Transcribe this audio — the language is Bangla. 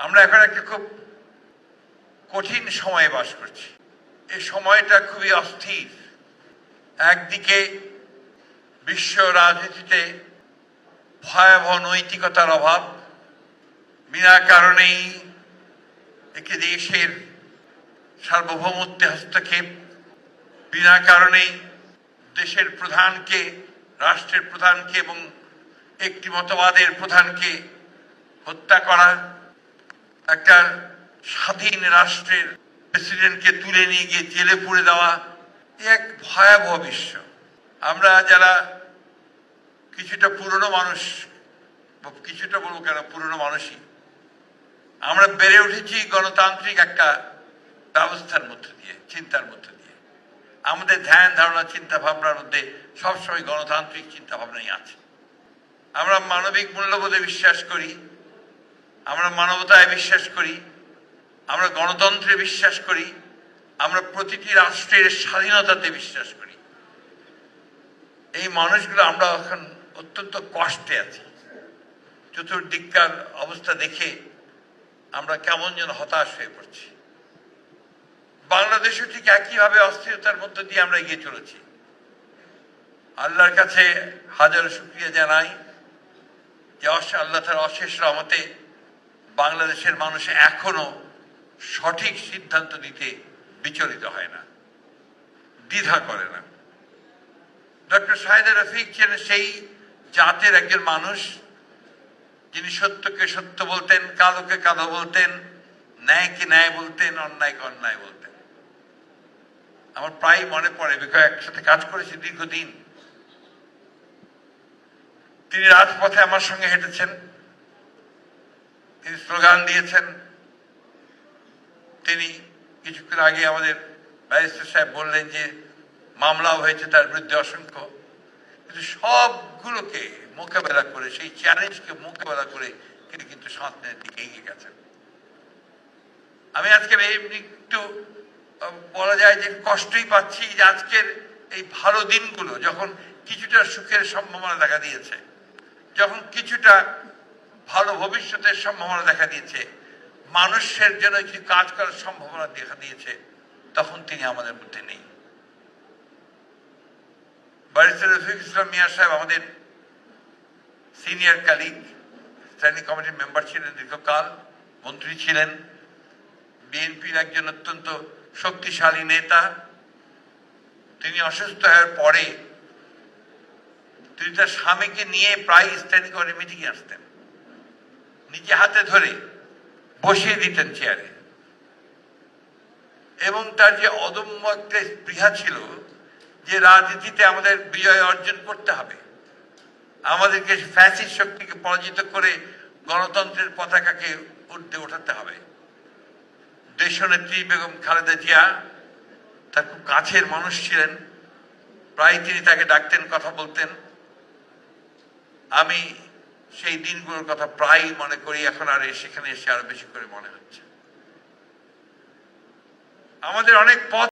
আমরা এখন একটা খুব কঠিন সময়ে বাস করছি। এই সময়টা খুবই অস্থির। একদিকে বিশ্ব রাজনীতিতে ভয়াবহ নৈতিকতার অভাব, বিনা কারণেই একটি দেশের সার্বভৌমত্বে হস্তক্ষেপ, বিনা কারণেই দেশের প্রধানকে, রাষ্ট্রের প্রধানকে এবং একটি মতবাদের প্রধানকে হত্যা করা, একটা স্বাধীন রাষ্ট্রের প্রেসিডেন্টকে তুলে নিয়ে গিয়ে জেলে পুরে দেওয়া, এক ভয়াবহ বিশ্ব। আমরা যারা কিছুটা পুরনো মানুষ, কিছুটা বলবো কেন, পুরনো মানুষই, আমরা বেড়ে উঠেছি গণতান্ত্রিক একটা ব্যবস্থার মধ্যে দিয়ে, চিন্তার মধ্যে দিয়ে। আমাদের ধ্যান ধারণা চিন্তা ভাবনার মধ্যে সবসময় গণতান্ত্রিক চিন্তা ভাবনাই আছে। আমরা মানবিক মূল্যবোধে বিশ্বাস করি, আমরা মানবতায় বিশ্বাস করি, আমরা গণতন্ত্রে বিশ্বাস করি, আমরা প্রতিটি রাষ্ট্রের স্বাধীনতাতে বিশ্বাস করি। এই মানুষগুলো আমরা এখন অত্যন্ত কষ্টে আছি। চতুর্দিককার অবস্থা দেখে আমরা কেমন যেন হতাশ হয়ে পড়ছি। বাংলাদেশও ঠিক একইভাবে অস্থিরতার মধ্য দিয়ে আমরা এগিয়ে চলেছি। আল্লাহর কাছে হাজারো শুকরিয়া জানাই যে আল্লাহ তাআলার অশেষ রহমতে বাংলাদেশের মানুষ এখনো সঠিক সিদ্ধান্ত নিতে বিচলিত হয় না, দ্বিধা করে না। ডক্টর সাইদ রফিক ছিলেন সেই জাতের একজন মানুষ যিনি সত্যকে সত্য বলতেন, কালোকে কালো বলতেন, ন্যায়কে ন্যায় বলতেন, অন্যায়কে অন্যায় বলতেন। আমার প্রায় মনে পড়ে, বিকজ একসাথে কাজ করেছি দীর্ঘদিন। তিনি রাজপথে আমার সঙ্গে হেঁটেছেন, তিনি স্লোগান দিয়েছেন। তিনি কিছুক্ষণ আগে আমাদের ব্যারিস্টার সাহেব বললেন যে মামলাও হয়েছে তার বিরুদ্ধে অসংখ্য, কিন্তু সবগুলোকে মোকাবেলা করে, সেই চ্যালেঞ্জকে মোকাবেলা করে তিনি কিন্তু সামনের দিকে এগিয়ে গেছেন। আমি আজকের একটু বলা যায় যে কষ্টই পাচ্ছি যে আজকের এই ভালো দিনগুলো যখন কিছুটা সুখের সম্ভাবনা দেখা দিয়েছে, যখন কিছুটা ভালো ভবিষ্যতের সম্ভাবনা দেখা দিয়েছে, মানুষের জন্য কিছু কাজ করার সম্ভাবনা দেখা দিয়েছে, তখন তিনি আমাদের মধ্যে নেই। ব্যারিস্টার রফিকুল ইসলাম মিয়া সাহেব আমাদের সিনিয়র কালিগ, স্ট্যান্ডিং কমিটির মেম্বার ছিলেন দীর্ঘকাল, মন্ত্রী ছিলেন, বিএনপির একজন অত্যন্ত শক্তিশালী নেতা। তিনি অসুস্থ হওয়ার পরে তিনি তার স্বামীকে নিয়ে প্রায় স্ট্যান্ডিং কমিটি মিটিংয়ে আসতেন, নিজে হাতে ধরে বসিয়ে দিতেন চেয়ারে, এবং তার যে অদম্য একটা স্পৃহা ছিল যে রাজনীতিতে আমাদের বিজয় অর্জন করতে হবে, আমাদেরকে ফ্যাসিস্ট শক্তিকে পরাজিত করে গণতন্ত্রের পতাকাকে উর্ধে ওঠাতে হবে। দেশনেত্রী বেগম খালেদা জিয়া তার খুব কাছের মানুষ ছিলেন, প্রায় তিনি তাকে ডাকতেন, কথা বলতেন। আমি সেই দিনগুলোর কথা প্রায় মনে করি, এখন আর সেখানে এসে আরো বেশি করে মনে হচ্ছে। আমাদের অনেক পথ